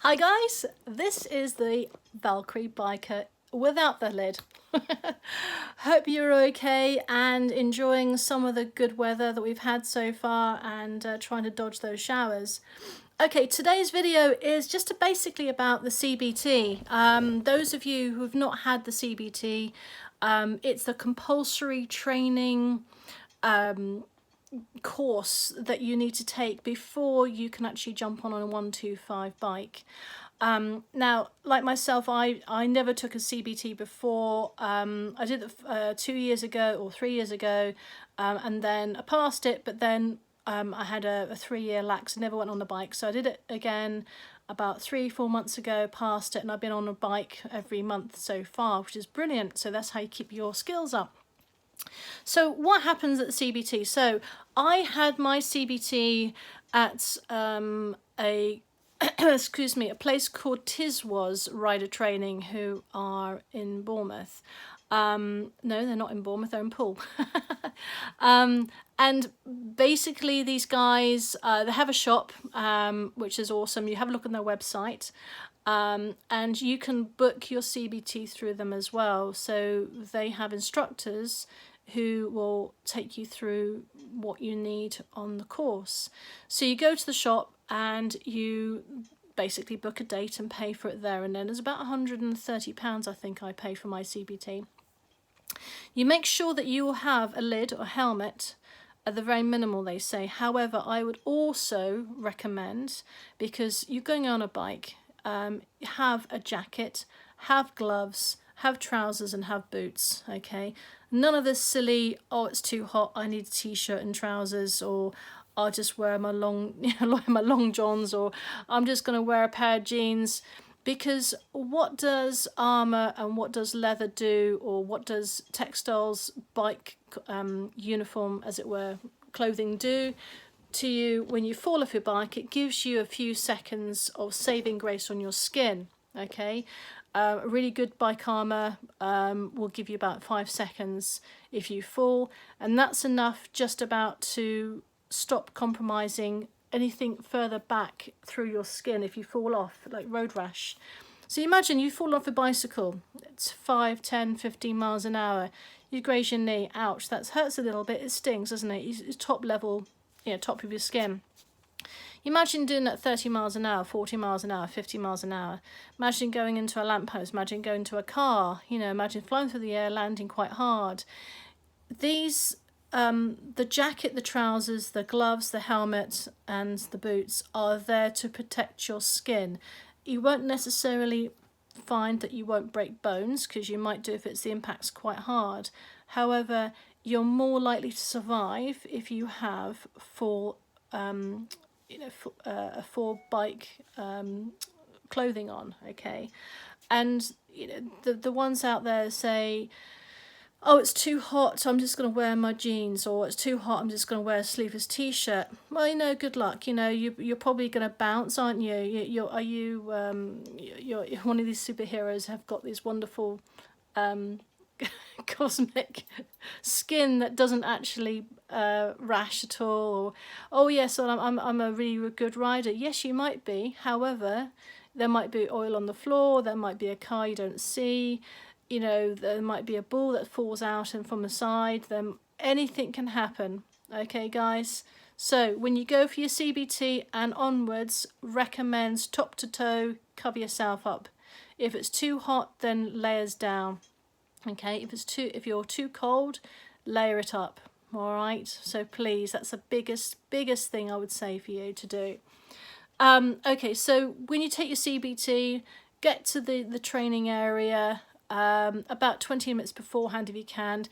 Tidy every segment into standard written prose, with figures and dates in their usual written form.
Hi guys, this is the Valkyrie biker without the lid. Hope you're okay and enjoying some of the good weather that we've had so far and trying to dodge those showers. Okay, today's video is just basically about the CBT. Those of you who have not had the CBT, it's the compulsory training course that you need to take before you can actually jump on a 125 bike. Now, like myself, I never took a CBT before. I did it 2 years ago or 3 years ago, and then I passed it, but then I had a 3-year lax and never went on the bike. So I did it again about 3-4 months ago, passed it, and I've been on a bike every month so far, which is brilliant. So that's how you keep your skills up. So what happens at CBT? So I had my CBT at a excuse me, a place called Tizwas Rider Training, who are in Bournemouth. No, they're not in Bournemouth, they're in Poole. And basically these guys, they have a shop, which is awesome. You have a look on their website. And you can book your CBT through them as well. So they have instructors who will take you through what you need on the course. So you go to the shop and you basically book a date and pay for it there and then. It's about £130 I think I pay for my CBT. You make sure that you will have a lid or helmet at the very minimal, they say. However, I would also recommend, because you're going on a bike, have a jacket, have gloves, have trousers and have boots, okay? None of this silly, oh, it's too hot, I need a t-shirt and trousers, or I'll just wear my long, my long johns, or I'm just going to wear a pair of jeans. Because what does armour and what does leather do, or what does textiles, bike uniform, as it were, clothing do to you when you fall off your bike? It gives you a few seconds of saving grace on your skin, okay? A really good bike armour will give you about 5 seconds if you fall, and that's enough just about to stop compromising anything further back through your skin if you fall off, like road rash. So imagine you fall off a bicycle, it's 5, 10, 15 miles an hour, you graze your knee, ouch, that hurts a little bit, it stings, doesn't it? It's top level, top of your skin. Imagine doing that 30 miles an hour, 40 miles an hour, 50 miles an hour. Imagine going into a lamppost, imagine going into a car, imagine flying through the air, landing quite hard. These, the jacket, the trousers, the gloves, the helmet and the boots are there to protect your skin. You won't necessarily find that you won't break bones, because you might do if the impact's quite hard. However, you're more likely to survive if you have full bike clothing on, okay? And the ones out there say, oh, it's too hot, so I'm just going to wear my jeans, or it's too hot, I'm just going to wear a sleeveless t-shirt. Well, good luck. You're probably going to bounce, aren't you? You're one of these superheroes have got these wonderful cosmic skin that doesn't actually rash at all. Or, oh yes, I'm a really good rider. Yes, you might be. However, there might be oil on the floor, there might be a car you don't see, there might be a ball that falls out and from the side, then anything can happen, okay guys? So when you go for your CBT and onwards, recommends top to toe, cover yourself up. If it's too hot, then layers down. Okay, if you're too cold, layer it up. All right, so please, that's the biggest thing I would say for you to do. Okay, so when you take your CBT, get to the training area about 20 minutes beforehand if you can.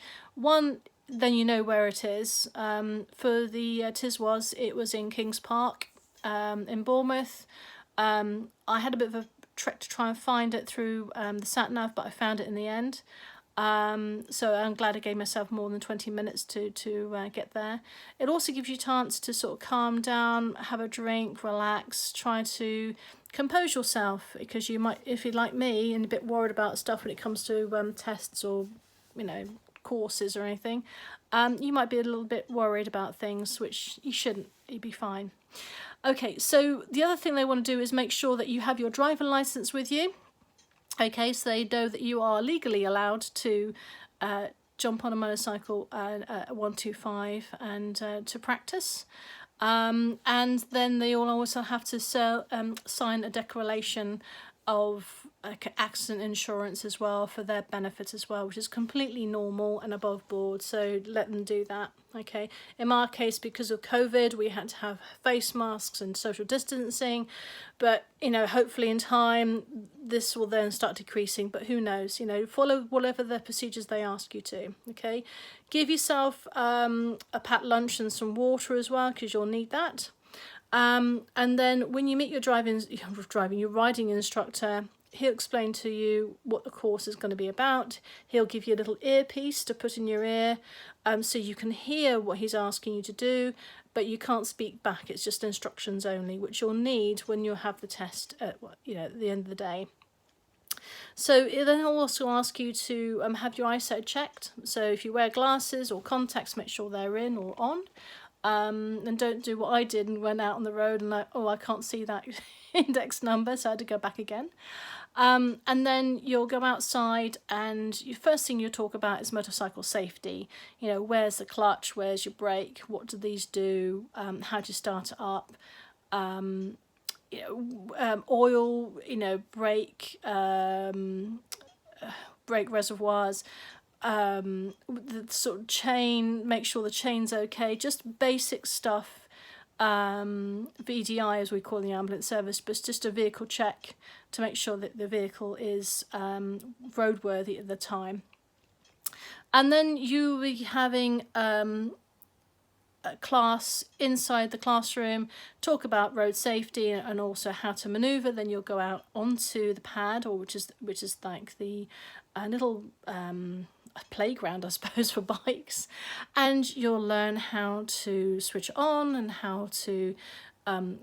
Then you know where it is. For the Tizwas, it was in Kings Park in Bournemouth. I had a bit of a trek to try and find it through the sat-nav, but I found it in the end. So I'm glad I gave myself more than 20 minutes to get there. It also gives you a chance to sort of calm down, have a drink, relax, try to compose yourself, because you might, if you're like me and a bit worried about stuff when it comes to tests or courses or anything, you might be a little bit worried about things, which you shouldn't. You'd be fine. Okay, so the other thing they want to do is make sure that you have your driving license with you. Okay, so they know that you are legally allowed to jump on a motorcycle 125 and to practice. And then they all also have to sign a declaration of accident insurance as well for their benefit as well, which is completely normal and above board, so let them do that. Okay, in our case, because of COVID, we had to have face masks and social distancing, but you know, hopefully in time this will then start decreasing, but who knows, you know, follow whatever the procedures they ask you to. Okay, give yourself a packed lunch and some water as well, because you'll need that. And then when you meet your your riding instructor, he'll explain to you what the course is going to be about. He'll give you a little earpiece to put in your ear, so you can hear what he's asking you to do, but you can't speak back. It's just instructions only, which you'll need when you have the test at the end of the day. So then he'll also ask you to have your eyesight checked. So if you wear glasses or contacts, make sure they're in or on. And don't do what I did and went out on the road and like, oh, I can't see that index number, so I had to go back again. And then you'll go outside, and the first thing you talk about is motorcycle safety. You know, where's the clutch, where's your brake, what do these do, how do you start it up, oil, brake reservoirs, the sort of chain, make sure the chain's okay, just basic stuff. VDI, as we call the ambulance service, but it's just a vehicle check to make sure that the vehicle is roadworthy at the time. And then you'll be having a class inside the classroom, talk about road safety and also how to maneuver. Then you'll go out onto the pad, or which is like the little playground, I suppose, for bikes, and you'll learn how to switch on and how to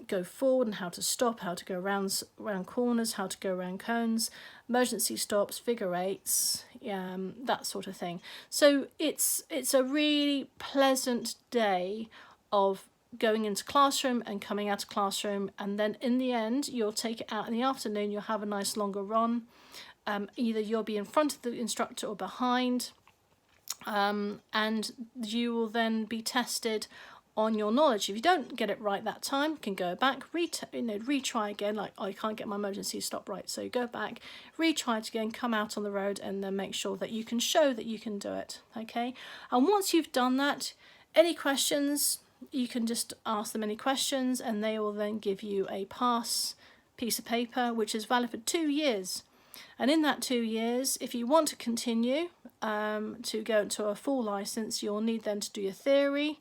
go forward and how to stop, how to go around corners, how to go around cones, emergency stops, figure eights, that sort of thing. So it's a really pleasant day of going into classroom and coming out of classroom, and then in the end you'll take it out in the afternoon. You'll have a nice longer run. Either you'll be in front of the instructor or behind, and you will then be tested on your knowledge. If you don't get it right that time, you can go back, retry again. Like, I can't get my emergency stop right, so you go back, retry it again, come out on the road, and then make sure that you can show that you can do it. Okay, and once you've done that, any questions, you can just ask them any questions, and they will then give you a pass piece of paper, which is valid for 2 years. And in that 2 years, if you want to continue to go into a full license, you'll need then to do your theory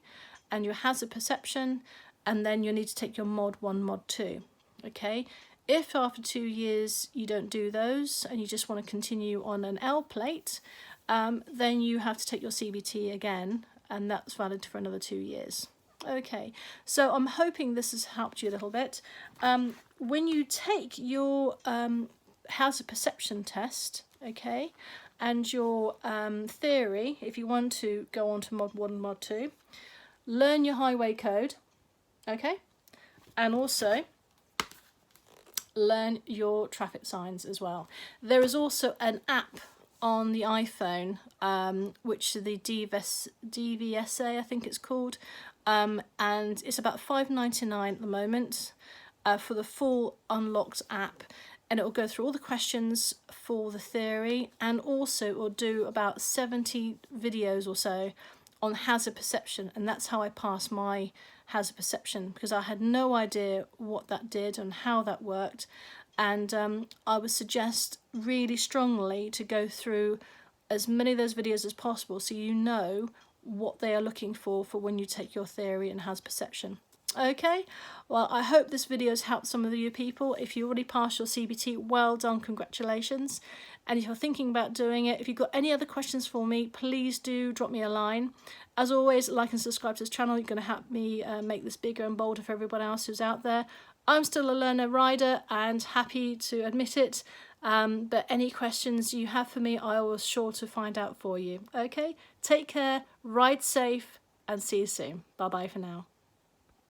and your hazard perception, and then you'll need to take your mod 1, mod 2. Okay, if after 2 years you don't do those and you just want to continue on an L plate, then you have to take your CBT again, and that's valid for another 2 years. Okay, so I'm hoping this has helped you a little bit. When you take your hazard perception test, okay, and your theory, if you want to go on to mod 1 and mod 2, learn your highway code, okay, and also learn your traffic signs as well. There is also an app on the iPhone, which is the DVSA, I think it's called, and it's about $5.99 at the moment for the full unlocked app. And it will go through all the questions for the theory, and also it will do about 70 videos or so on hazard perception. And that's how I passed my hazard perception, because I had no idea what that did and how that worked. And I would suggest really strongly to go through as many of those videos as possible, so you know what they are looking for when you take your theory and hazard perception. Okay, well, I hope this video has helped some of you people. If you already passed your CBT, well done, congratulations. And if you're thinking about doing it, if you've got any other questions for me, please do drop me a line. As always, like and subscribe to this channel. You're going to help me make this bigger and bolder for everyone else who's out there. I'm still a learner rider and happy to admit it, but any questions you have for me, I will sure to find out for you. Okay, take care, ride safe, and see you soon. Bye bye for now.